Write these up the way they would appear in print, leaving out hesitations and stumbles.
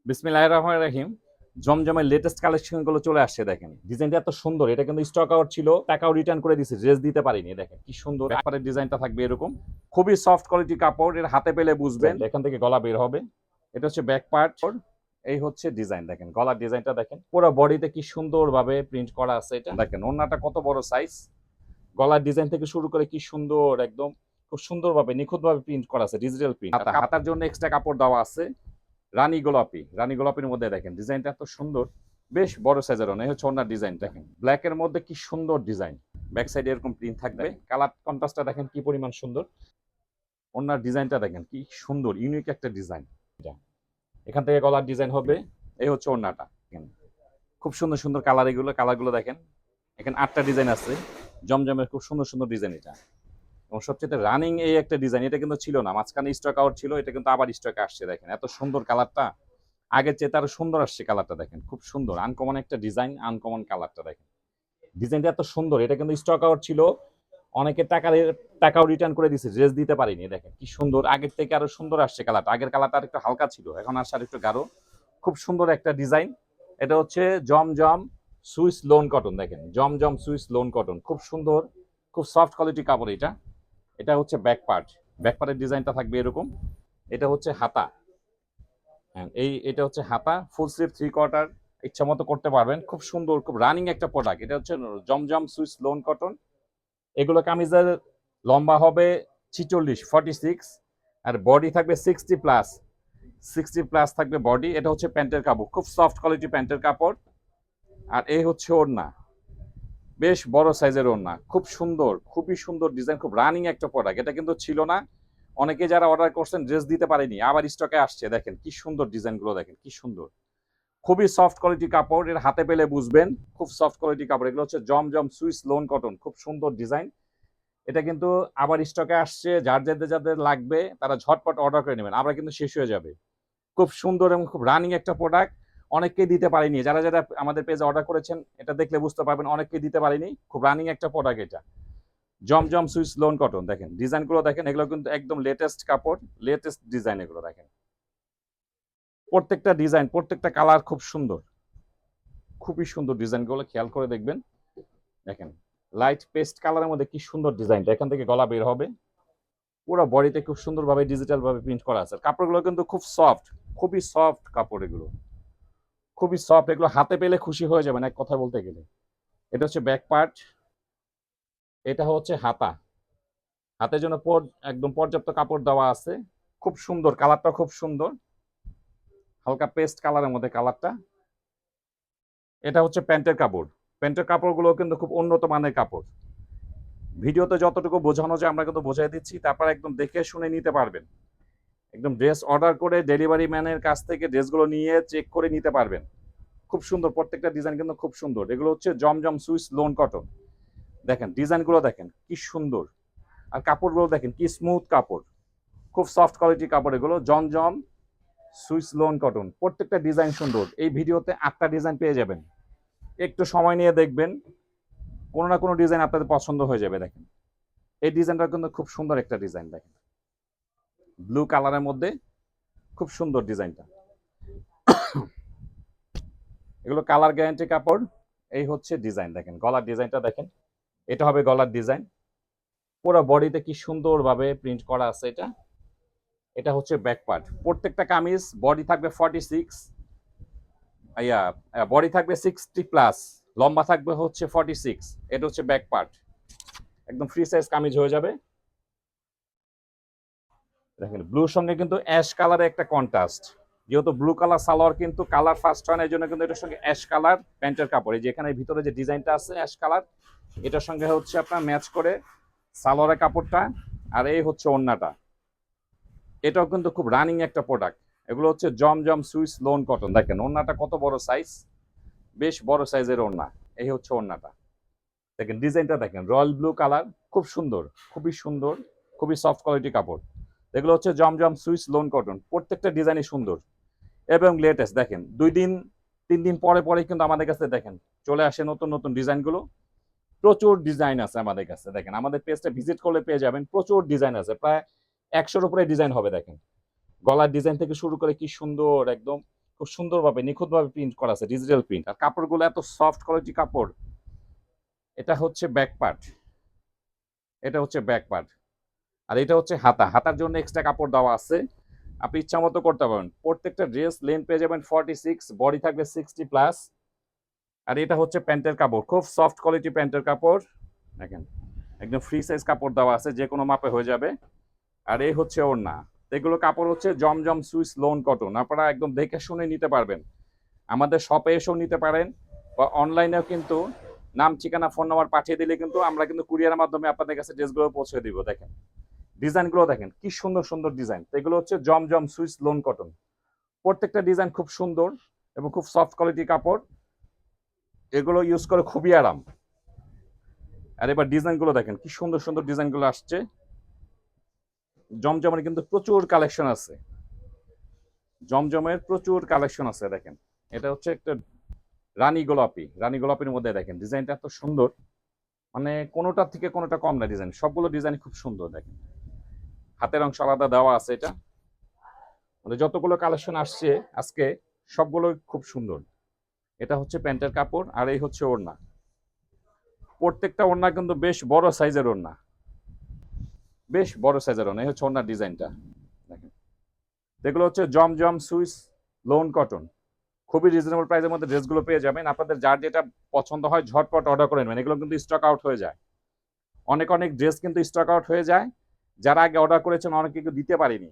বিসমিল্লাহির রহমানির রহিম। জমজমের লেটেস্ট কালেকশন গুলো চলে আসছে। দেখেন ডিজাইনটা এত সুন্দর, এটা কিন্তু স্টক আউট ছিল, টাকাও রিটার্ন করে দিয়েছে, ড্রেস দিতে পারিনি। দেখেন কি সুন্দর ব্যাপারের ডিজাইনটা থাকবে এরকম, খুবই সফট কোয়ালিটি কাপড়, এর হাতে পেলে বুঝবেন। এখান থেকে গলা বের হবে, এটা হচ্ছে ব্যাক পার্ট। এই হচ্ছে ডিজাইন, দেখেন গলার ডিজাইনটা দেখেন, পুরো বডিতে কি সুন্দর ভাবে প্রিন্ট করা আছে। এটা দেখেন ওড়নাটা কত বড় সাইজ, গলার ডিজাইন থেকে শুরু করে কি সুন্দর, একদম খুব সুন্দরভাবে নিখুঁতভাবে প্রিন্ট করা আছে, ডিজিটাল প্রিন্ট। হাতার জন্য এক্সট্রা কাপড় দেওয়া আছে রানী গোলাপির মধ্যে। দেখেন ডিজাইনটা এত সুন্দর, বেশ বড় সাইজের। এই হচ্ছে ওনার ডিজাইন, দেখেন ব্ল্যাক এর মধ্যে কি সুন্দর ডিজাইন, ব্যাক সাইডে এরকম প্রিন্ট থাকবে, কালার কন্ট্রাস্টটা দেখেন কি পরিমাণ সুন্দর। ওনার ডিজাইনটা দেখেন কি সুন্দর, ইউনিক একটা ডিজাইন। এখান থেকে গলার ডিজাইন হবে, এই হচ্ছে ওড়নাটা। খুব সুন্দর সুন্দর কালার, কালারগুলো দেখেন। এখানে 8টা ডিজাইন আছে, জমজমের খুব সুন্দর সুন্দর ডিজাইন এটা। এবং সবচেয়ে রানিং এই একটা ডিজাইন, এটা কিন্তু ছিল না, মাঝখানে স্টক আউট ছিল, এটা কিন্তু আবার স্টকে আসছে। দেখেন এত সুন্দর কালারটা, আগের চেয়ে আরো সুন্দর আসছে কালারটা। দেখেন খুব সুন্দর আনকমন একটা ডিজাইন, আনকমন কালারটা দেখেন। ডিজাইনটা এত সুন্দর, এটা কিন্তু স্টক আউট ছিল, অনেকে টাকাও রিটার্ন করে দিচ্ছে, ড্রেস দিতে পারিনি। দেখেন কি সুন্দর, আগের থেকে আরো সুন্দর আসছে কালারটা। আগের কালারটা আর একটু হালকা ছিল, এখন আসছে আর একটু গাঢ়। খুব সুন্দর একটা ডিজাইন। এটা হচ্ছে জমজম সুইস লোন কটন। দেখেন জমজম সুইস লোন কটন, খুব সুন্দর, খুব সফট কোয়ালিটি কাপড় এটা। এটা হচ্ছে ব্যাক পার্ট, ব্যাক পার্টের ডিজাইনটা থাকবে এরকম। এটা হচ্ছে হাতা, হ্যাঁ এটা হচ্ছে হাতা, ফুল স্লিভ 3/4 ইচ্ছা মতো করতে পারবেন। খুব সুন্দর, খুব রানিং একটা প্রোডাক্ট। এটা হচ্ছে জমজম সুইস লোন কটন। এগুলো কামিজের লম্বা হবে 46 আর বডি থাকবে 60 প্লাস থাকবে বডি। এটা হচ্ছে প্যান্টের কাপড়, খুব সফট কোয়ালিটি প্যান্টের কাপড়। আর এই হচ্ছে ওড়না, বেশ বড় সাইজের ওড়না, খুব সুন্দর, খুবই সুন্দর ডিজাইন, খুব রানিং একটা প্রোডাক্ট। এটা কিন্তু ছিল না, অনেকে যারা অর্ডার করছেন ড্রেস দিতে পারেনি, আবার স্টকে আসছে। দেখেন কি সুন্দর ডিজাইনগুলো, দেখেন কি সুন্দর, খুবই সফট কোয়ালিটি কাপড়, এর হাতে পেলে বুঝবেন। খুব সফট কোয়ালিটি কাপড়, এগুলো হচ্ছে জমজম সুইস লোন কটন, খুব সুন্দর ডিজাইন। এটা কিন্তু আবার স্টকে আসছে, যাদের যাদের লাগবে তারা ঝটপট অর্ডার করে নেবেন, আবার কিন্তু শেষ হয়ে যাবে। খুব সুন্দর এবং খুব রানিং একটা প্রোডাক্ট, অনেককেই দিতে পারিনি। যারা যারা আমাদের পেজে অর্ডার করেছেন এটা দেখলে বুঝতে পারবেন, অনেককেই দিতে পারিনি। খুব রানিং একটা প্রোডাক্ট এটা, জমজম সুইস লোন কটন। দেখেন ডিজাইনগুলো দেখেন, এগুলো কিন্তু একদম লেটেস্ট কাপড়, লেটেস্ট ডিজাইন এগুলো। দেখেন প্রত্যেকটা ডিজাইন, প্রত্যেকটা কালার খুব সুন্দর, খুবই সুন্দর ডিজাইনগুলো, খেয়াল করে দেখবেন। দেখেন লাইট পেস্ট কালারের মধ্যে কি সুন্দর ডিজাইনটা, এখান থেকে গলা বের হবে, পুরো বডিতে খুব সুন্দরভাবে ডিজিটাল ভাবে প্রিন্ট করা আছে। কাপড়গুলো কিন্তু খুব সফট, খুবই সফট কাপড় এগুলো, খুবই সফট। এগুলো হাতে পেলে খুশি হয়ে যাবেন এক কথা বলতে গেলে। এটা হচ্ছে ব্যাক পার্ট, এটা হচ্ছে হাতা। হাতের জন্য একদম পর্যাপ্ত কাপড় দেওয়া আছে, খুব সুন্দর কালারটা, খুব সুন্দর হালকা পেস্ট কালারের মধ্যে কালারটা। এটা হচ্ছে প্যান্টের কাপড়, প্যান্টের কাপড়গুলো কিন্তু খুব উন্নত মানের কাপড়। ভিডিওতে যতটুকু বোঝানো যায় আমরা কিন্তু বোঝাই দিচ্ছি, তারপর একদম দেখে শুনে নিতে পারবেন। একদম ড্রেস অর্ডার করে ডেলিভারি ম্যানের কাছ থেকে ড্রেসগুলো নিয়ে চেক করে নিতে পারবেন। খুব সুন্দর প্রত্যেকটা ডিজাইন, কিন্তু খুব সুন্দর। এগুলো হচ্ছে জমজম সুইস লোন কটন। দেখেন ডিজাইনগুলো দেখেন কি সুন্দর, আর কাপড়গুলো দেখেন কি স্মুথ কাপড়, খুব সফট কোয়ালিটি কাপড় এগুলো। জমজম সুইস লোন কটন, প্রত্যেকটা ডিজাইন সুন্দর। এই ভিডিওতে 8টা ডিজাইন পেয়ে যাবেন, একটু সময় নিয়ে দেখবেন, কোনো না কোনো ডিজাইন আপনাদের পছন্দ হয়ে যাবে। দেখেন এই ডিজাইনটা কিন্তু খুব সুন্দর একটা ডিজাইন, দেখেন ব্লু কালারের মধ্যে, খুব সুন্দর ডিজাইনটা। এগুলো কালার গ্যারান্টি কাপড়। এই হচ্ছে ডিজাইন, দেখেন গলার ডিজাইনটা দেখেন, এটা হবে গলার ডিজাইন, পুরো বডিতে কি সুন্দরভাবে প্রিন্ট করা আছে। এটা এটা হচ্ছে ব্যাক পার্ট। প্রত্যেকটা কামিজ বডি থাকবে 46, বডি থাকবে 60 প্লাস, লম্বা থাকবে হচ্ছে 46। এটা হচ্ছে ব্যাক পার্ট, একদম ফ্রি সাইজ কামিজ হয়ে যাবে। দেখেন ব্লুর সঙ্গে কিন্তু অ্যাশ কালারের একটা কন্ট্রাস্ট, যেহেতু ব্লু কালার সালোয়ার কিন্তু কালার ফার্স্ট হয় না, এই জন্য কিন্তু এটার সঙ্গে অ্যাশ কালার প্যান্টের কাপড়। এই যে এখানে ভিতরে যে ডিজাইনটা আছে অ্যাশ কালার, এটার সঙ্গে হচ্ছে আপনার ম্যাচ করে সালোয়ারের কাপড়টা। আর এই হচ্ছে ওড়নাটা, এটাও কিন্তু খুব রানিং একটা প্রোডাক্ট। এগুলো হচ্ছে জমজম সুইস লোন কটন। দেখেন ওড়নাটা কত বড় সাইজ, বেশ বড় সাইজের ওড়না। এই হচ্ছে ওড়নাটা, দেখেন ডিজাইনটা দেখেন, রয়্যাল ব্লু কালার, খুব সুন্দর, খুবই সুন্দর, খুবই সফট কোয়ালিটি কাপড়। এগুলো হচ্ছে জমজম সুইস লোন কটন, প্রত্যেকটা ডিজাইনই সুন্দর এবং লেটেস্ট। দেখেন 2 দিন 3 দিন পরে পরে কিন্তু আমাদের কাছে দেখেন চলে আসে নতুন নতুন ডিজাইনগুলো। প্রচুর ডিজাইন আছে আমাদের কাছে, দেখেন আমাদের পেজটা ভিজিট করলে পেয়ে যাবেন, প্রচুর ডিজাইন আছে, প্রায় 100-র উপরে ডিজাইন হবে। দেখেন গলার ডিজাইন থেকে শুরু করে কি সুন্দর, একদম খুব সুন্দরভাবে নিখুঁতভাবে প্রিন্ট করা আছে, ডিজিটাল প্রিন্ট। আর কাপড়গুলো এত সফট কোয়ালিটি কাপড়। এটা হচ্ছে ব্যাক পার্ট, এটা হচ্ছে ব্যাক পার্ট, আর এটা হচ্ছে হাতা। হাতার জন্য এক্সট্রা কাপড় দেওয়া আছে, আপনি ইচ্ছা মতো করতে পারবেন। প্রত্যেকটা ড্রেস লেন্থ পেয়ে যাবেন 46, বডি থাকবে 60+। আর এটা হচ্ছে প্যান্টের কাপড়, খুব সফট কোয়ালিটি প্যান্টের কাপড়। দেখেন একদম ফ্রি সাইজ কাপড় দেওয়া আছে, যে কোনো মাপে হয়ে যাবে। আর এই হচ্ছে ওড়না। এগুলো কাপড় হচ্ছে জমজম সুইস লোন কটন। আপনারা একদম দেখে শুনে নিতে পারবেন, আমাদের শপে এসেও নিতে পারেন, বা অনলাইনেও কিন্তু নাম ঠিকানা ফোন নাম্বার পাঠিয়ে দিলে কিন্তু আমরা কিন্তু কুরিয়ারের মাধ্যমে আপনাদের কাছে ড্রেসগুলো পৌঁছে দিব। দেখেন ডিজাইনগুলো দেখেন কি সুন্দর সুন্দর ডিজাইন। এগুলো হচ্ছে জমজম সুইস লোন কটন। প্রত্যেকটা ডিজাইন খুব সুন্দর এবং খুব সফট কোয়ালিটি কাপড়। এগুলো ইউজ করে খুবই আরাম। আর এবার ডিজাইনগুলো দেখেন কি সুন্দর সুন্দর ডিজাইনগুলো আসছে। জমজমের কিন্তু প্রচুর কালেকশন আছে, জমজমের প্রচুর কালেকশন আছে। দেখেন এটা হচ্ছে একটা রানী গোলাপি, রানী গোলাপির মধ্যে দেখেন ডিজাইনটা এত সুন্দর, মানে কোনোটার থেকে কোনোটা কম না ডিজাইন, সবগুলো ডিজাইন খুব সুন্দর। দেখেন হাতের অংশ আলাদা দেওয়া আছে, এটা মানে যতগুলো কালেকশন আসছে আজকে সবগুলো খুব সুন্দর। এটা হচ্ছে প্যান্টের কাপড়, আর এই হচ্ছে ওড়না। প্রত্যেকটা ওড়না কিন্তু বেশ বড় সাইজের ওড়না, বেশ বড় সাইজের ওড়না। এই হচ্ছে ওড়নার ডিজাইনটা। দেখেন এগুলো হচ্ছে জমজম সুইস লোন কটন। খুবই রিজনেবল প্রাইসের মধ্যে ড্রেসগুলো পেয়ে যাবেন। আপনাদের যার যেটা পছন্দ হয় ঝটপট অর্ডার করে নেবেন, এগুলো কিন্তু স্টক আউট হয়ে যায়। অনেক অনেক ড্রেস কিন্তু স্টক আউট হয়ে যায়, যারা আগে অর্ডার করেছেন অনেকে কিন্তু দিতে পারিনি।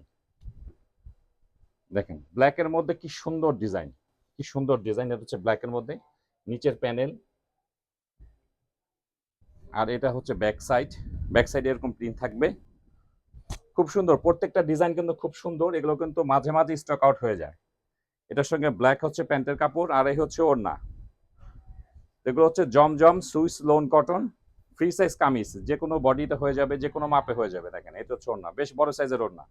দেখেন ব্ল্যাকের মধ্যে কি সুন্দর ডিজাইন, কি সুন্দর ডিজাইন। এটা হচ্ছে ব্ল্যাকের মধ্যে নিচের প্যানেল, আর এটা হচ্ছে ব্যাক সাইড। ব্যাক সাইডে এরকম প্রিন্ট থাকবে, খুব সুন্দর। প্রত্যেকটা ডিজাইন কিন্তু খুব সুন্দর, এগুলো কিন্তু মাঝে মাঝে স্টক আউট হয়ে যায়। এটার সঙ্গে ব্ল্যাক হচ্ছে প্যান্টের কাপড়, আর এই হচ্ছে ওড়না। এগুলো হচ্ছে Zamzam Swiss lawn cotton, free size kameez, যে কোনো বডিতে হয়ে যাবে, যে কোনো মাপে হয়ে যাবে। দেখেন এটা হচ্ছে ওড়না, বেশ বড় সাইজের ওড়না।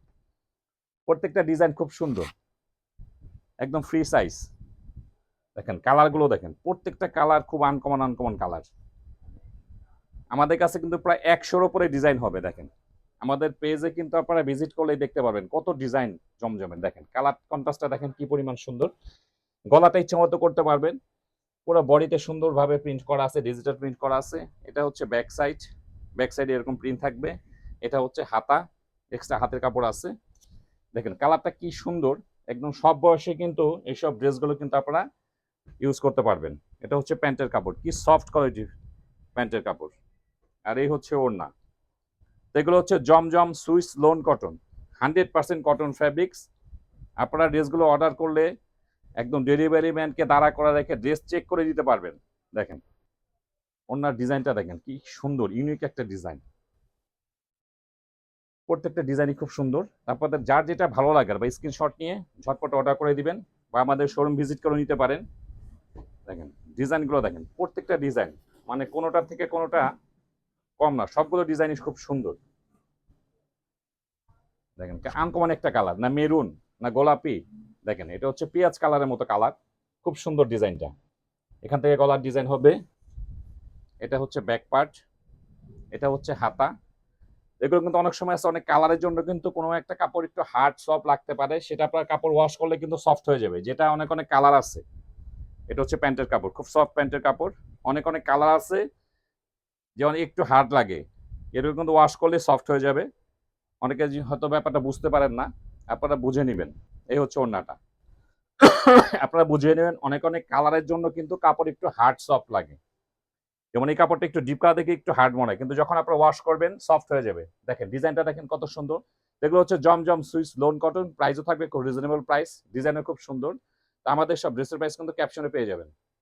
প্রত্যেকটা ডিজাইন খুব সুন্দর, একদম ফ্রি সাইজ। দেখেন কালারগুলো দেখেন, প্রত্যেকটা কালার খুব আনকমন আনকমন কালার। আমাদের কাছে কিন্তু প্রায় 100-র উপরে ডিজাইন হবে। দেখেন আমাদের পেজে কিন্তু আপনারা ভিজিট করলেই দেখতে পারবেন কত ডিজাইন জমজমের। দেখেন কালার কন্ট্রাস্টটা দেখেন কি পরিমাণ সুন্দর। গলাটা ইচ্ছে মতো করতে পারবেন, পুরো বডিতে সুন্দরভাবে প্রিন্ট করা আছে, ডিজিটাল প্রিন্ট করা আছে। এটা হচ্ছে ব্যাক সাইড, ব্যাক সাইডে এরকম প্রিন্ট থাকবে। এটা হচ্ছে হাতা, এক্সট্রা হাতের কাপড় আছে। দেখেন কালারটা কি সুন্দর, একদম সব বয়সে কিন্তু এইসব ড্রেসগুলো কিন্তু আপনারা ইউজ করতে পারবেন। এটা হচ্ছে প্যান্টের কাপড়, কি সফট কোয়ালিটির প্যান্টের কাপড়। আর এই হচ্ছে ওড়না। এগুলো হচ্ছে Zamzam Swiss lawn cotton, 100% cotton fabrics. আপনারা ড্রেসগুলো অর্ডার করলে একদম ডেলিভারি ম্যানকে দাঁড়া করা রেখে ড্রেস চেক করে দিতে পারবেন। দেখেন ওনার ডিজাইনটা দেখেন কি সুন্দর, ইউনিক একটা ডিজাইন। প্রত্যেকটা ডিজাইনই খুব সুন্দর। আপনাদের যার যেটা ভালো লাগে বা স্ক্রিনশট নিয়ে ঝটপট অর্ডার করে দিবেন, বা আমাদের শোরুম ভিজিট করে নিতে পারেন। দেখেন ডিজাইনগুলো দেখেন, প্রত্যেকটা ডিজাইন মানে কোনোটার থেকে কোনোটা কম না, সবগুলো ডিজাইনই খুব সুন্দর। দেখেন আনকমন একটা কালার, না মেরুন না গোলাপি। দেখেন এটা হচ্ছে পেঁয়াজ কালারের মতো কালার, খুব সুন্দর ডিজাইনটা। এখান থেকে গলার ডিজাইন হবে। এটা হচ্ছে ব্যাক পার্ট, এটা হচ্ছে হাতা। এগুলো কিন্তু অনেক সময় আছে, অনেক কালারের জন্য কিন্তু কোনো একটা কাপড় একটু হার্ড সফট লাগতে পারে, সেটা আপনার কাপড় ওয়াশ করলে কিন্তু সফট হয়ে যাবে, যেটা অনেক অনেক কালার আছে। এটা হচ্ছে প্যান্টের কাপড়, খুব সফট প্যান্টের কাপড়। অনেক অনেক কালার আছে, যেমন একটু হার্ড লাগে, এরকম কিন্তু ওয়াশ করলে সফট হয়ে যাবে। অনেকে হয়তো ব্যাপারটা বুঝতে পারেন না, আপনারা বুঝে নেবেন। এই হচ্ছে ওড়নাটা, আপনারা বুঝিয়ে নেবেন। অনেক অনেক কালারের জন্য কিন্তু কাপড় একটু হার্ড সফট লাগে, যেমন এই কাপড়টা একটু ডিপ কালার দেখে একটু হার্ড মনে হয়, কিন্তু যখন আপনারা ওয়াশ করবেন সফট হয়ে যাবে। দেখেন ডিজাইনটা দেখেন কত সুন্দর। এগুলো হচ্ছে জমজম সুইস লোন কটন, প্রাইসও থাকবে খুব রিজনেবল প্রাইস, ডিজাইনও খুব সুন্দর। তো আমাদের সব ড্রেসের প্রাইস কিন্তু ক্যাপশনে পেয়ে যাবেন।